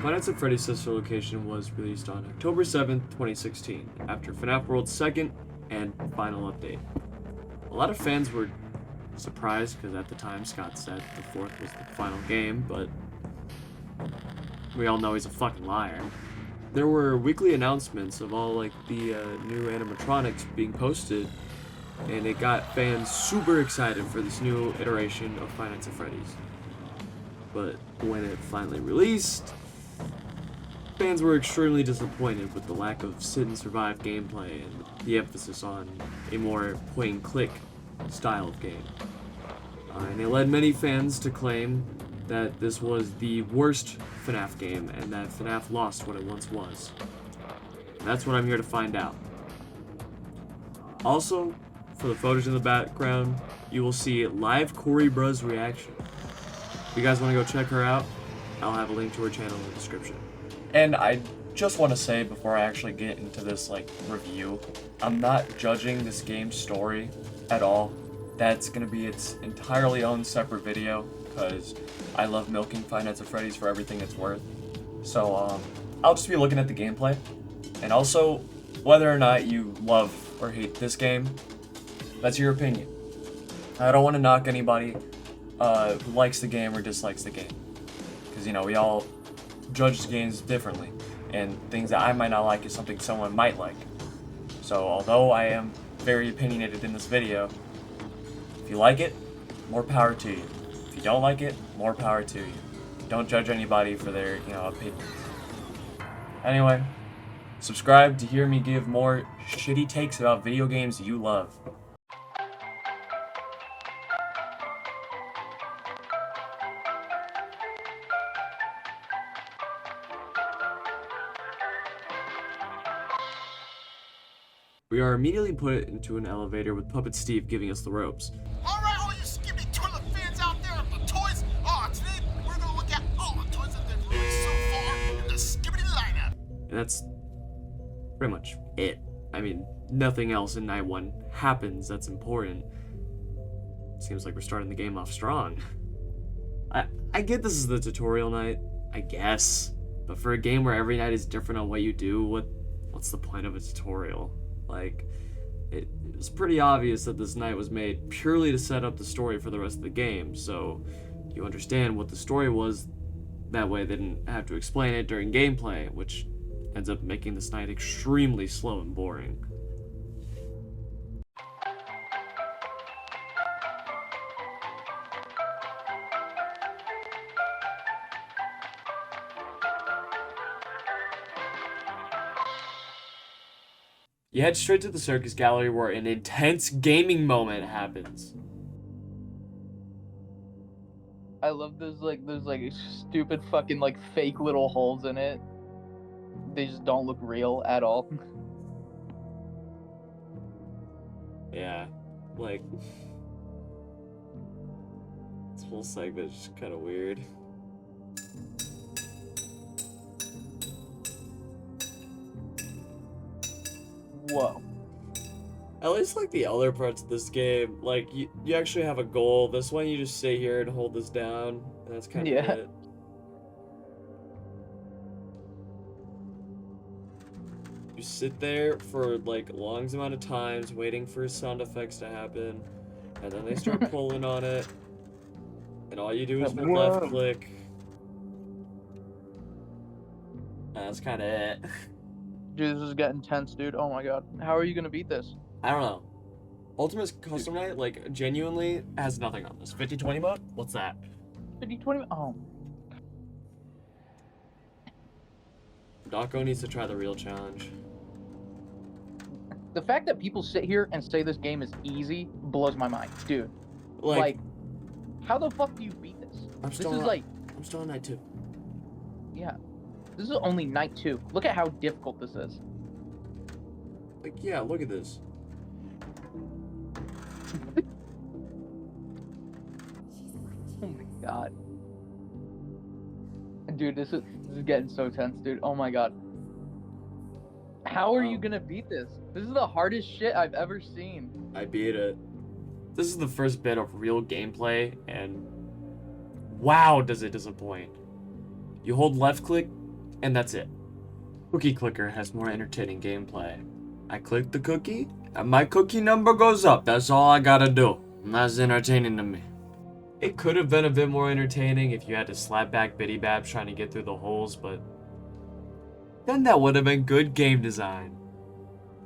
Five Nights at Freddy's Sister Location was released on October 7th, 2016, after FNAF World's second and final update. A lot of fans were surprised because at the time Scott said the fourth was the final game, but we all know he's a fucking liar. There were weekly announcements of all like the new animatronics being posted, and it got fans super excited for this new iteration of Five Nights at Freddy's. But when it finally released, fans were extremely disappointed with the lack of sit and survive gameplay and the emphasis on a more point and click style of game. And it led many fans to claim that this was the worst FNAF game and that FNAF lost what it once was. And that's what I'm here to find out. Also, for the photos in the background, you will see live Corey Bruh's reaction. If you guys want to go check her out, I'll have a link to her channel in the description. And I just want to say before I actually get into this review, I'm not judging this game's story at all. That's going to be its entirely own separate video because I love milking Five Nights at Freddy's for everything it's worth. So I'll just be looking at the gameplay, and also whether or not you love or hate this game, that's your opinion. I don't want to knock anybody who likes the game or dislikes the game, because we all judge games differently, and things that I might not like is something someone might like. So although I am very opinionated in this video, if you like it, more power to you. If you don't like it, more power to you. Don't judge anybody for their opinions. Anyway, subscribe to hear me give more shitty takes about video games you love. We are immediately put into an elevator with Puppet Steve giving us the ropes. Alright, all you skippy toilet fans out there of the toys, today we're gonna look at all the toys that they've released so far in the skibbity lineup. And that's pretty much it. I mean, nothing else in Night 1 happens that's important. Seems like we're starting the game off strong. I get this is the tutorial night, I guess. But for a game where every night is different on what you do, what's the point of a tutorial? It was pretty obvious that this night was made purely to set up the story for the rest of the game, so you understand what the story was, that way they didn't have to explain it during gameplay, which ends up making this night extremely slow and boring. You head straight to the circus gallery where an intense gaming moment happens. I love those stupid fucking fake little holes in it. They just don't look real at all. Yeah, this whole segment is just kind of weird. Whoa. At least the other parts of this game, you actually have a goal. This one you just sit here and hold this down, and that's kind of it. You sit there for long amount of times waiting for sound effects to happen, and then they start pulling on it, and all you do is left click. And that's kind of it. Dude, this is getting tense, dude. Oh my god. How are you gonna beat this? I don't know. Ultimate Custom Night, genuinely has nothing on this. 50-20 mode? What's that? 50-20? Oh. Dawko needs to try the real challenge. The fact that people sit here and say this game is easy blows my mind, dude. How the fuck do you beat this? I'm still on night 2. Yeah. This is only night 2. Look at how difficult this is. Yeah, look at this. Oh my god. Dude, this is getting so tense, dude. Oh my god. How are you gonna beat this? This is the hardest shit I've ever seen. I beat it. This is the first bit of real gameplay, and wow, does it disappoint. You hold left click And that's it. Cookie Clicker has more entertaining gameplay. I click the cookie, and my cookie number goes up. That's all I gotta do. And that's entertaining to me. It could have been a bit more entertaining if you had to slap back Biddy Babs trying to get through the holes, but then that would have been good game design.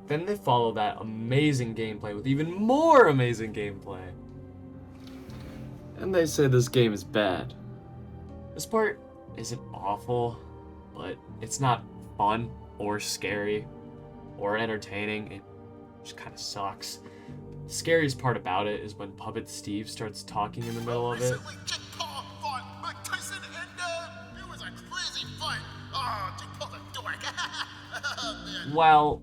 Then they follow that amazing gameplay with even more amazing gameplay. And they say this game is bad. This part isn't awful, but it's not fun or scary or entertaining. It just kind of sucks. The scariest part about it is when Puppet Steve starts talking in the middle of it. Recently, Jake Paul fought Mike Tyson, and it was a crazy fight. Oh, Jake Paul's a dork. Oh, man. While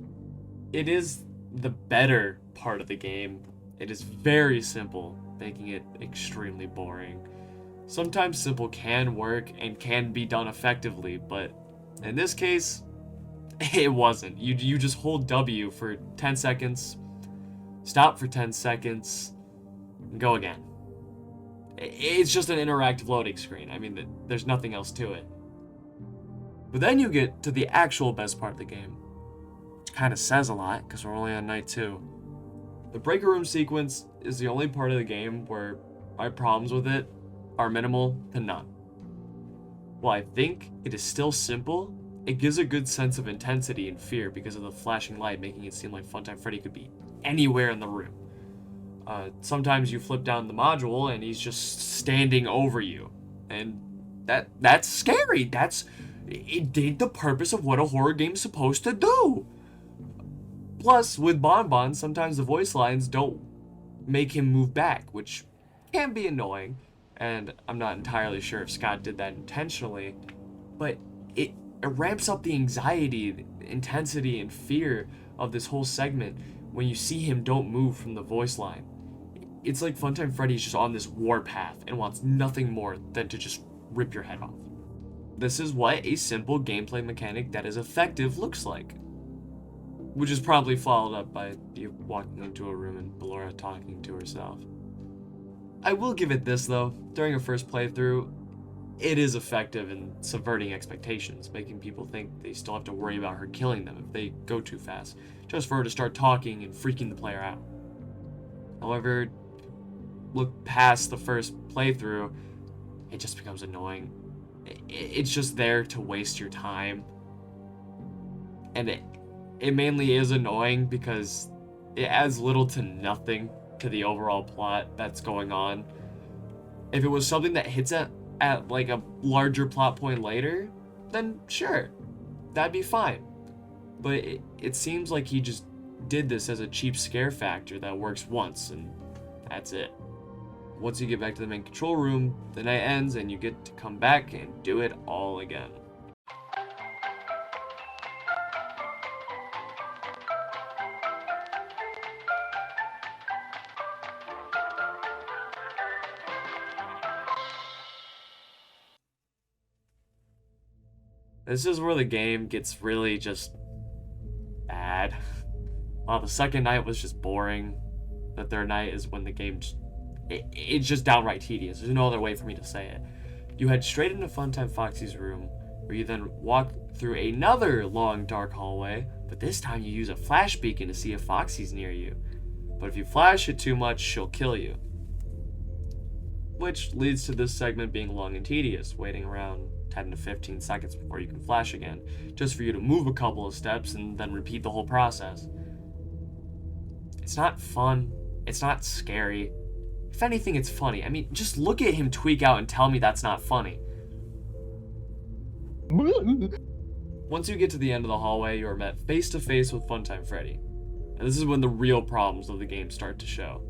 it is the better part of the game, it is very simple, making it extremely boring. Sometimes simple can work and can be done effectively, but in this case, it wasn't. You just hold W for 10 seconds, stop for 10 seconds, and go again. It's just an interactive loading screen. I mean, there's nothing else to it. But then you get to the actual best part of the game, which kind of says a lot, because we're only on night 2. The breaker room sequence is the only part of the game where my problems with it are minimal to none. While I think it is still simple, it gives a good sense of intensity and fear because of the flashing light, making it seem like Funtime Freddy could be anywhere in the room. Sometimes you flip down the module and he's just standing over you, and that's scary. It did the purpose of what a horror game's supposed to do. Plus, with Bonbon, sometimes the voice lines don't make him move back, which can be annoying, and I'm not entirely sure if Scott did that intentionally, but it ramps up the anxiety, the intensity, and fear of this whole segment when you see him don't move from the voice line. It's like Funtime Freddy's just on this warpath and wants nothing more than to just rip your head off. This is what a simple gameplay mechanic that is effective looks like. Which is probably followed up by you walking into a room and Ballora talking to herself. I will give it this though, during a first playthrough, it is effective in subverting expectations, making people think they still have to worry about her killing them if they go too fast, just for her to start talking and freaking the player out. However, look past the first playthrough, it just becomes annoying. It's just there to waste your time. And it mainly is annoying because it adds little to nothing to the overall plot that's going on. If it was something that hits at like a larger plot point later, then sure, that'd be fine. But it seems like he just did this as a cheap scare factor that works once, and that's it. Once you get back to the main control room, the night ends and you get to come back and do it all again. This is where the game gets really just bad. While the second night was just boring, the third night is when the game it's just downright tedious. There's no other way for me to say it. You head straight into Funtime Foxy's room, where you then walk through another long dark hallway, but this time you use a flash beacon to see if Foxy's near you. But if you flash it too much, she'll kill you. Which leads to this segment being long and tedious, waiting around 10 to 15 seconds before you can flash again, just for you to move a couple of steps and then repeat the whole process. It's not fun, it's not scary. If anything, it's funny. I mean, just look at him tweak out and tell me that's not funny. Once you get to the end of the hallway, you are met face to face with Funtime Freddy. And this is when the real problems of the game start to show.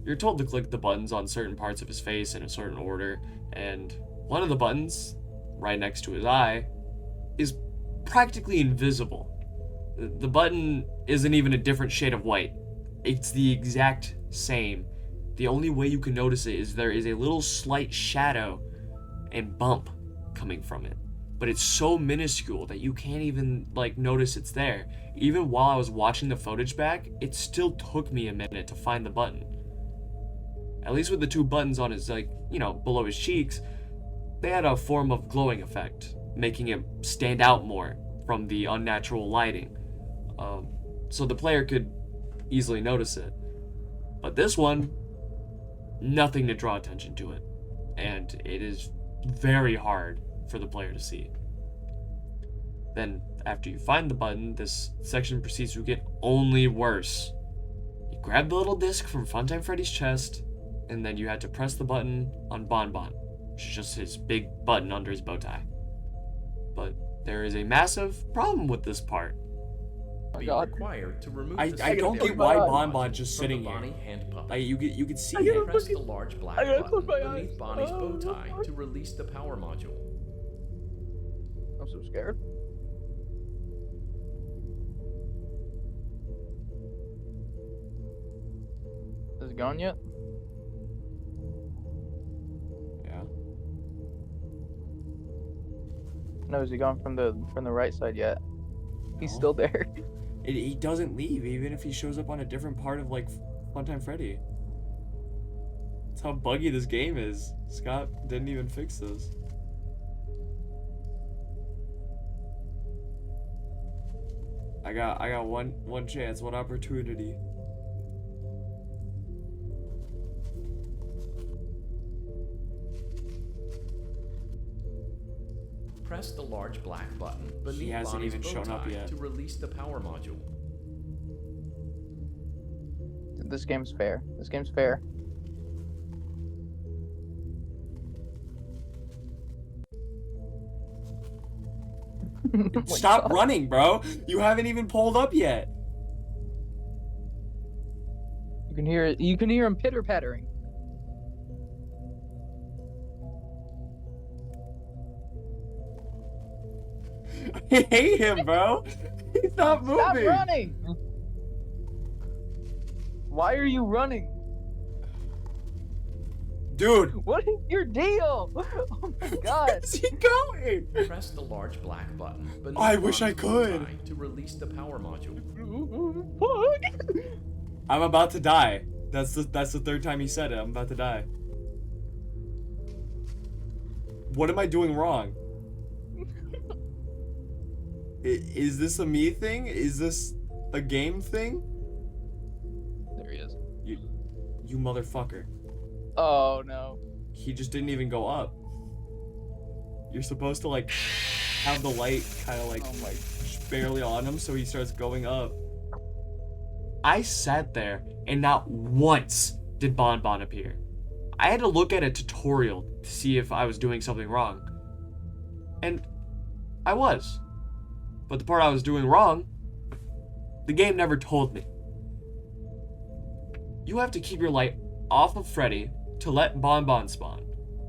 You're told to click the buttons on certain parts of his face in a certain order, and one of the buttons, right next to his eye, is practically invisible. The button isn't even a different shade of white. It's the exact same. The only way you can notice it is there is a little slight shadow and bump coming from it. But it's so minuscule that you can't even notice it's there. Even while I was watching the footage back, it still took me a minute to find the button. At least with the two buttons on his below his cheeks, they had a form of glowing effect. making it stand out more from the unnatural lighting. So the player could easily notice it. But this one, nothing to draw attention to it. And it is very hard for the player to see. Then, after you find the button, this section proceeds to get only worse. You grab the little disc from Funtime Freddy's chest, and then you had to press the button on Bon Bon, which is just his big button under his bow tie. But there is a massive problem with this part. Be God. required to remove I the don't close get my why eyes. Bon Bon's just from sitting the Bonnie here. hand puppet. Like you could see I gotta him. Press the large black I gotta button close my beneath eyes. Bonnie's bow Oh, tie Lord. to release the power module. I'm so scared. Is it gone yet? Yeah. No, is he gone from the right side yet? He's No. still there. He doesn't leave, even if he shows up on a different part of, like, Funtime Freddy. That's how buggy this game is. Scott didn't even fix this. I got one chance, one opportunity. Press the large black button beneath hasn't Bonnie's even bow shown up tie yet. to release the power module. This game's fair. This game's fair. Oh my Stop God. running, bro. You haven't even pulled up yet. You can hear it. You can hear him pitter pattering. I hate him, bro. He's not moving. Stop running! Why are you running? Dude, What is your deal? Oh my God! where's he going? Press the large black button beneath I wish I Bonnie's bow could. tie to release the power module. Fuck! I'm about to die. That's the third time he said it. I'm about to die. What am I doing wrong? Is this a me thing? Is this a game thing? There he is. You motherfucker. Oh no. He just didn't even go up. You're supposed to, like, have the light kind of, like, Oh my. barely on him so he starts going up. I sat there and not once did Bon Bon appear. I had to look at a tutorial to see if I was doing something wrong. And I was. But the part I was doing wrong, the game never told me. You have to keep your light off of Freddy to let Bon Bon spawn.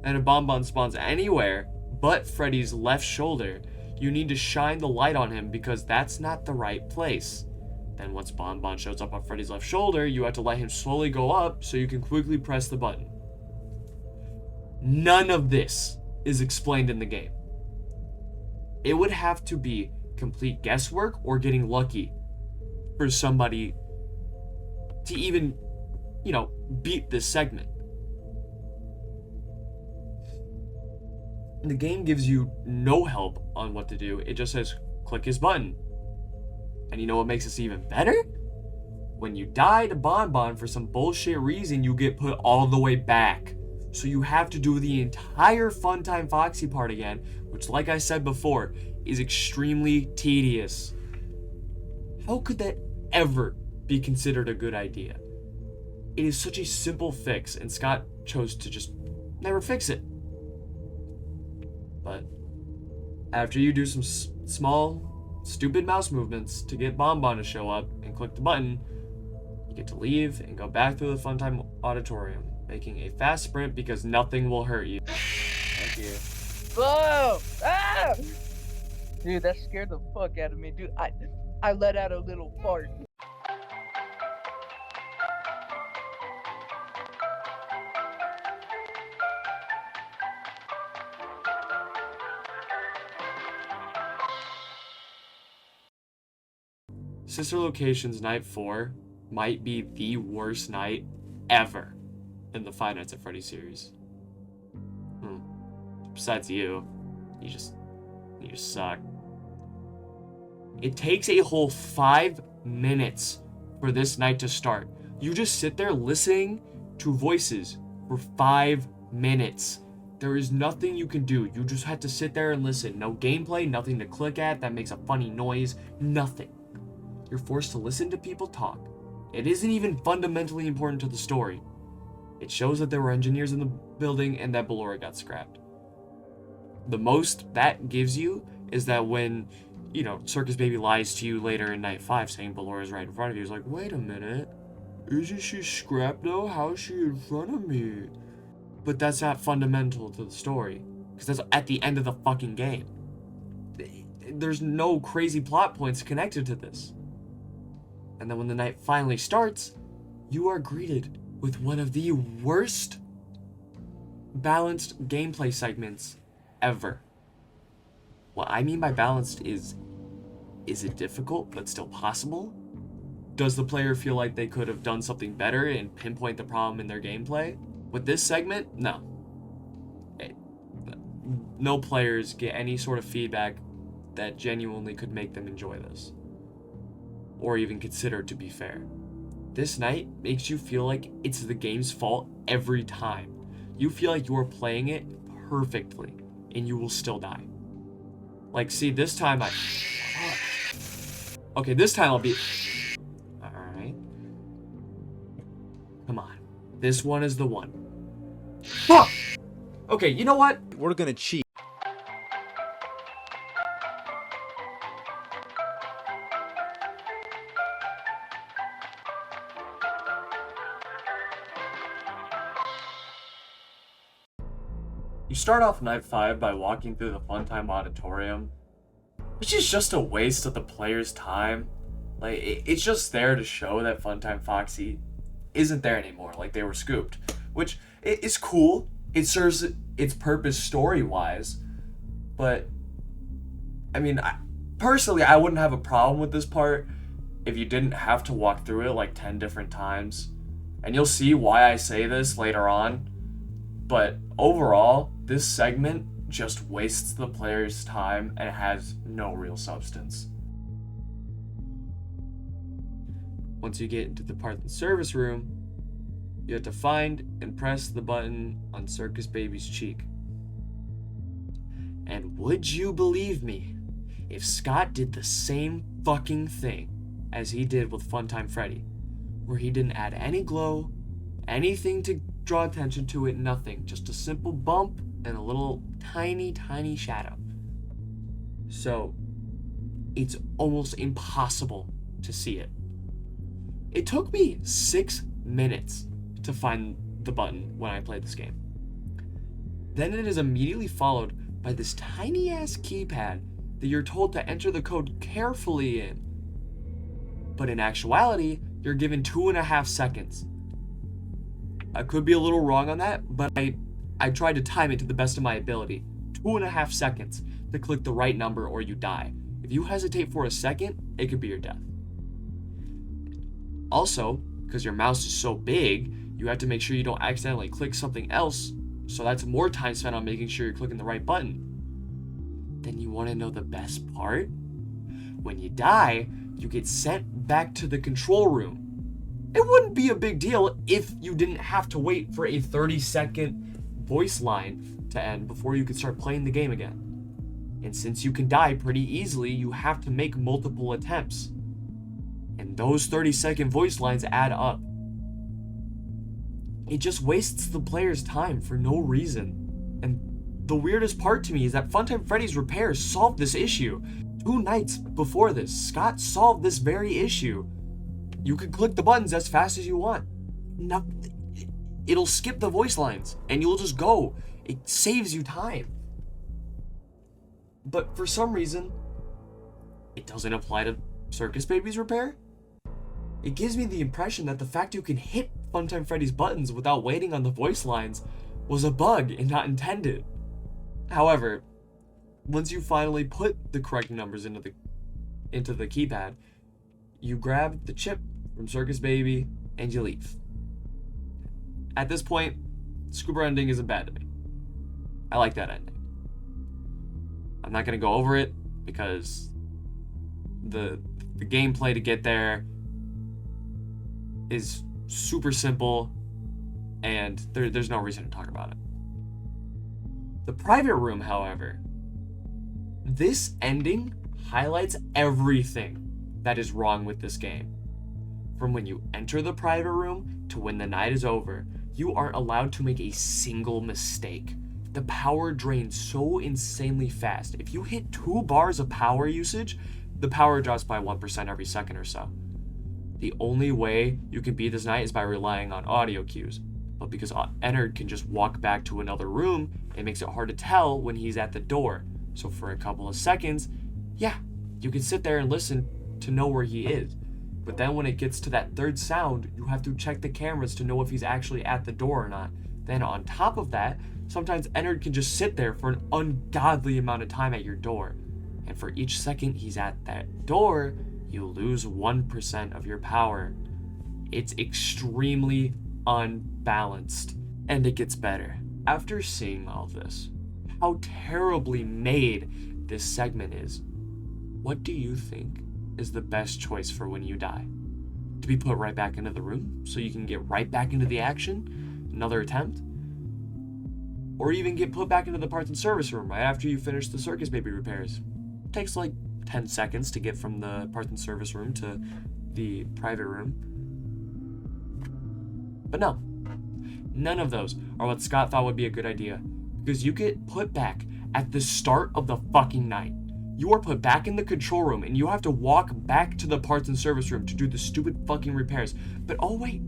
And if Bon Bon spawns anywhere but Freddy's left shoulder, you need to shine the light on him because that's not the right place. Then once Bon Bon shows up on Freddy's left shoulder, you have to let him slowly go up so you can quickly press the button. None of this is explained in the game. It would have to be complete guesswork or getting lucky for somebody to even, beat this segment. The game gives you no help on what to do. It just says, click his button. And you know what makes this even better? When you die to Bon Bon for some bullshit reason, you get put all the way back. So you have to do the entire Funtime Foxy part again, which, like I said before, is extremely tedious. How could that ever be considered a good idea? It is such a simple fix, and Scott chose to just never fix it. But after you do some small, stupid mouse movements to get Bon Bon to show up and click the button, you get to leave and go back to the Funtime Auditorium, making a fast sprint because nothing will hurt you. Thank you. Whoa! Ah! Dude, that scared the fuck out of me, dude. I let out a little fart. Sister Locations Night 4 might be the worst night ever in the Five Nights at Freddy series. Besides you You suck. It takes a whole 5 minutes for this night to start. You just sit there listening to voices for 5 minutes. There is nothing you can do. You just have to sit there and listen. No gameplay, nothing to click at that makes a funny noise, nothing. You're forced to listen to people talk. It isn't even fundamentally important to the story. It shows that there were engineers in the building and that Ballora got scrapped. The most that gives you is that when, Circus Baby lies to you later in Night 5 saying Ballora's right in front of you, it's like, wait a minute. Isn't she scrapped though? How is she in front of me? But that's not fundamental to the story, because that's at the end of the fucking game. There's no crazy plot points connected to this. And then when the night finally starts, you are greeted with one of the worst balanced gameplay segments ever. What I mean by balanced is it difficult but still possible? Does the player feel like they could have done something better and pinpoint the problem in their gameplay? With this segment, no. No players get any sort of feedback that genuinely could make them enjoy this, or even consider it to be fair. This night makes you feel like it's the game's fault every time. You feel like you're playing it perfectly, and you will still die. Like, see, this time Okay, this time I'll be... Alright. Come on. This one is the one. Fuck! Okay, you know what? We're gonna cheat. You start off Night 5 by walking through the Funtime Auditorium, which is just a waste of the player's time. Like, it's just there to show that Funtime Foxy isn't there anymore, like they were scooped, which is cool. It serves its purpose story-wise, but I mean, personally, I wouldn't have a problem with this part if you didn't have to walk through it like 10 different times. And you'll see why I say this later on, but overall, this segment just wastes the player's time and has no real substance. Once you get into the part of the service room, you have to find and press the button on Circus Baby's cheek. And would you believe me if Scott did the same fucking thing as he did with Funtime Freddy, where he didn't add any glow, anything to draw attention to it, nothing, just a simple bump and a little tiny shadow. So it's almost impossible to see it. It took me 6 minutes to find the button when I played this game. Then it is immediately followed by this tiny ass keypad that you're told to enter the code carefully in. But in actuality, you're given 2.5 seconds. I could be a little wrong on that, but I tried to time it to the best of my ability. 2.5 seconds to click the right number or you die. If you hesitate for a second, it could be your death. Also, because your mouse is so big, you have to make sure you don't accidentally click something else, so that's more time spent on making sure you're clicking the right button. Then you want to know the best part? When you die, you get sent back to the control room. It wouldn't be a big deal if you didn't have to wait for a 30-second voice line to end before you could start playing the game again. And since you can die pretty easily, you have to make multiple attempts. And those 30-second voice lines add up. It just wastes the player's time for no reason. And the weirdest part to me is that Funtime Freddy's repairs solved this issue. 2 nights before this, Scott solved this very issue. You can click the buttons as fast as you want. Now, it'll skip the voice lines, and you'll just go. It saves you time. But for some reason, it doesn't apply to Circus Baby's repair. It gives me the impression that the fact you can hit Funtime Freddy's buttons without waiting on the voice lines was a bug and not intended. However, once you finally put the correct numbers into the keypad, you grab the chip from Circus Baby and you leave. At this point, Scuba ending isn't bad to me. I like that ending. I'm not going to go over it because the gameplay to get there is super simple, and there's no reason to talk about it. The private room, however, this ending highlights everything that is wrong with this game. From when you enter the private room to when the night is over, you aren't allowed to make a single mistake. The power drains so insanely fast. If you hit 2 bars of power usage, the power drops by 1% every second or so. The only way you can beat this night is by relying on audio cues. But because Ennard can just walk back to another room, it makes it hard to tell when he's at the door. So for a couple of seconds, yeah, you can sit there and listen to know where he is. But then when it gets to that third sound, you have to check the cameras to know if he's actually at the door or not. Then on top of that, sometimes Ennard can just sit there for an ungodly amount of time at your door. And for each second he's at that door, you lose 1% of your power. It's extremely unbalanced. And it gets better. After seeing all this, how terribly made this segment is, what do you think is the best choice for when you die? To be put right back into the room so you can get right back into the action, another attempt? Or even get put back into the parts and service room right after you finish the circus baby repairs? It takes like 10 seconds to get from the parts and service room to the private room. But no, none of those are what Scott thought would be a good idea, because you get put back at the start of the fucking night. You are put back in the control room and you have to walk back to the parts and service room to do the stupid fucking repairs. But oh wait,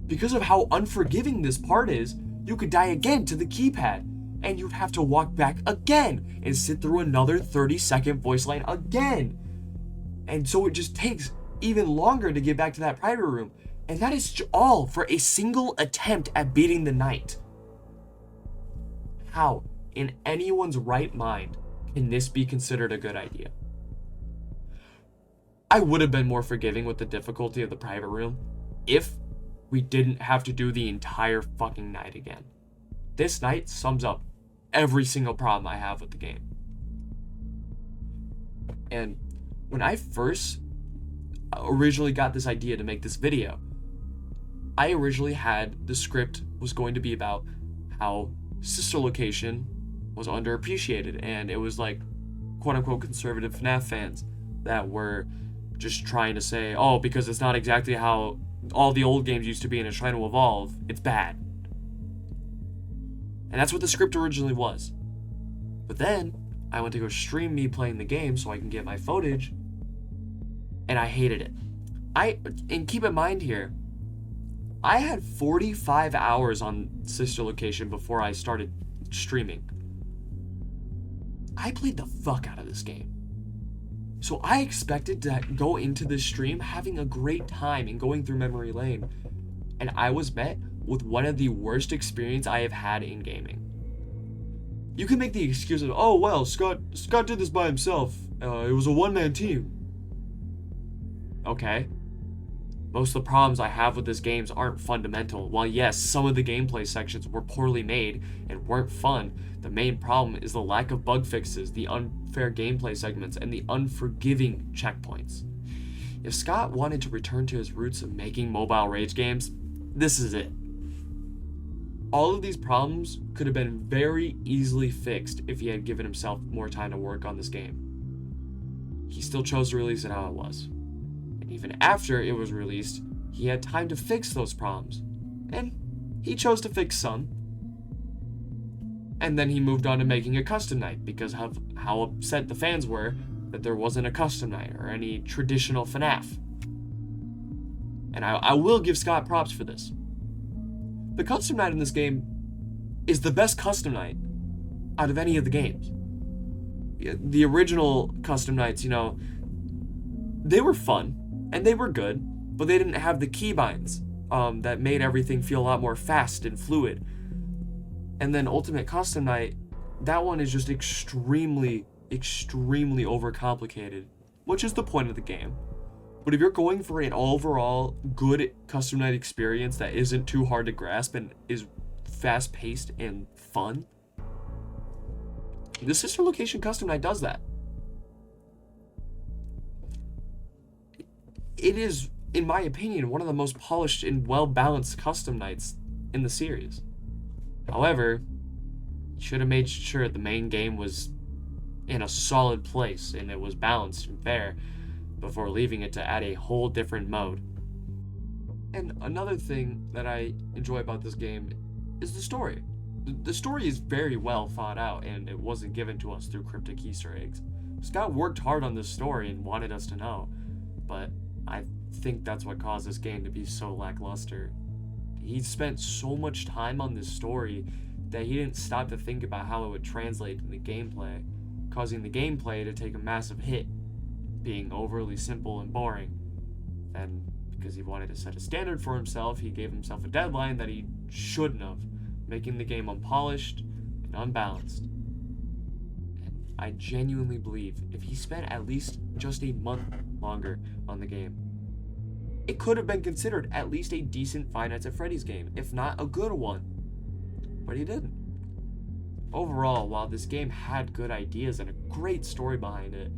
because of how unforgiving this part is, you could die again to the keypad, and you'd have to walk back again and sit through another 30-second voice line again. And so it just takes even longer to get back to that private room. And that is all for a single attempt at beating the night. How, in anyone's right mind, can this be considered a good idea? I would have been more forgiving with the difficulty of the private room if we didn't have to do the entire fucking night again. This night sums up every single problem I have with the game. And when I first originally got this idea to make this video, I originally had the script was going to be about how Sister Location was underappreciated, and it was like quote-unquote conservative FNAF fans that were just trying to say, oh, because it's not exactly how all the old games used to be and it's trying to evolve, it's bad. And that's what the script originally was. But then I went to go stream me playing the game so I can get my footage, and I hated it. And keep in mind here, I had 45 hours on Sister Location before I started streaming. I played the fuck out of this game. So I expected to go into this stream having a great time and going through memory lane. And I was met with one of the worst experiences I have had in gaming. You can make the excuse of, oh well, Scott did this by himself. It was a one-man team. Okay. Most of the problems I have with this game aren't fundamental. While yes, some of the gameplay sections were poorly made and weren't fun, the main problem is the lack of bug fixes, the unfair gameplay segments, and the unforgiving checkpoints. If Scott wanted to return to his roots of making mobile rage games, this is it. All of these problems could have been very easily fixed if he had given himself more time to work on this game. He still chose to release it how it was. And even after it was released, he had time to fix those problems. And he chose to fix some. And then he moved on to making a custom night because of how upset the fans were that there wasn't a custom night or any traditional FNAF. And I will give Scott props for this. The custom night in this game is the best custom night out of any of the games. The original custom nights, they were fun and they were good, but they didn't have the keybinds that made everything feel a lot more fast and fluid. And then Ultimate Custom Night, that one is just extremely, extremely overcomplicated, which is the point of the game. But if you're going for an overall good custom night experience that isn't too hard to grasp and is fast-paced and fun, The sister location custom night does that. It is, in my opinion, one of the most polished and well-balanced custom nights in the series. However, you should have made sure the main game was in a solid place and it was balanced and fair before leaving it to add a whole different mode. And another thing that I enjoy about this game is the story. The story is very well thought out, and it wasn't given to us through cryptic Easter eggs. Scott worked hard on this story and wanted us to know, but I think that's what caused this game to be so lackluster. He spent so much time on this story that he didn't stop to think about how it would translate into gameplay, causing the gameplay to take a massive hit, being overly simple and boring. And because he wanted to set a standard for himself, he gave himself a deadline that he shouldn't have, making the game unpolished and unbalanced. And I genuinely believe if he spent at least just a month longer on the game, it could have been considered at least a decent Five Nights at Freddy's game, if not a good one. But he didn't. Overall, while this game had good ideas and a great story behind it,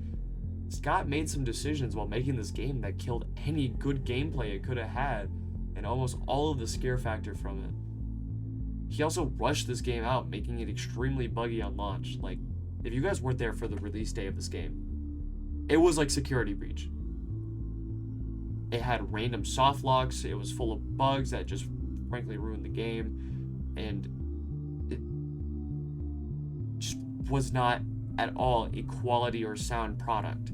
Scott made some decisions while making this game that killed any good gameplay it could have had, and almost all of the scare factor from it. He also rushed this game out, making it extremely buggy on launch. Like, if you guys weren't there for the release day of this game, it was like Security Breach. It had random soft locks, it was full of bugs that just frankly ruined the game, and it just was not at all a quality or sound product.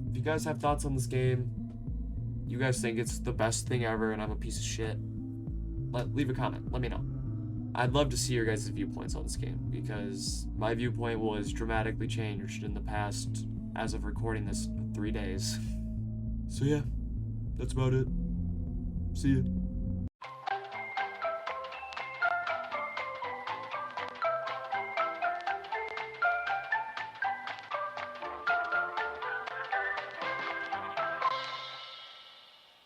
If you guys have thoughts on this game, you guys think it's the best thing ever and I'm a piece of shit, leave a comment, let me know. I'd love to see your guys' viewpoints on this game, because my viewpoint was dramatically changed in the past, as of recording this, 3 days. So yeah, that's about it. See ya.